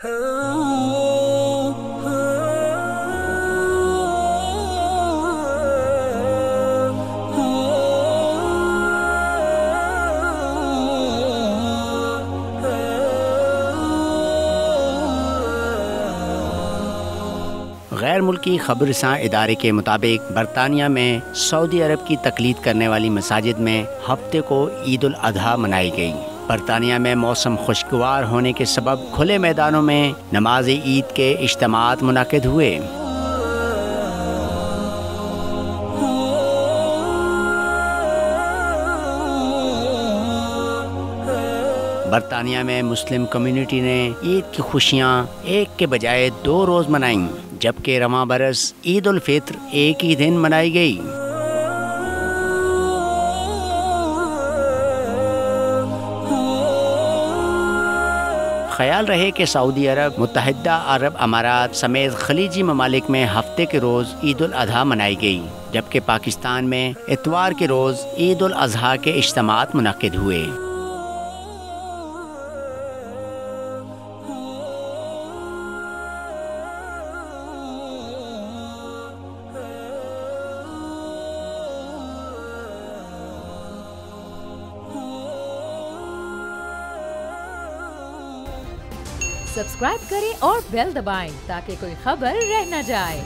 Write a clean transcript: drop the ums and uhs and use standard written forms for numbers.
गैर मुल्की खबरसां इदारे के मुताबिक बरतानिया में सऊदी अरब की तकलीद करने वाली मसाजिद में हफ्ते को ईद उल अजहा मनाई गई। बरतानिया में मौसम खुशगवार होने के सबब खुले मैदानों में नमाज ईद के इज्तिमात मुनाकिद हुए। बरतानिया में मुस्लिम कम्युनिटी ने ईद की खुशियाँ एक के बजाय 2 रोज़ मनाईं, जबकि रवां बरस ईद उल फित्र एक ही दिन मनाई गई। ख्याल रहे कि सऊदी अरब, मुत्तहिदा अरब अमारात समेत खलीजी ममालिक में हफ्ते के रोज़ ईद उल अजहा मनाई गई, जबकि पाकिस्तान में इतवार के रोज़ ईद उल अजहा के इज्तिमात मुनाकिद हुए। सब्सक्राइब करें और बेल दबाएं ताकि कोई खबर रह न जाए।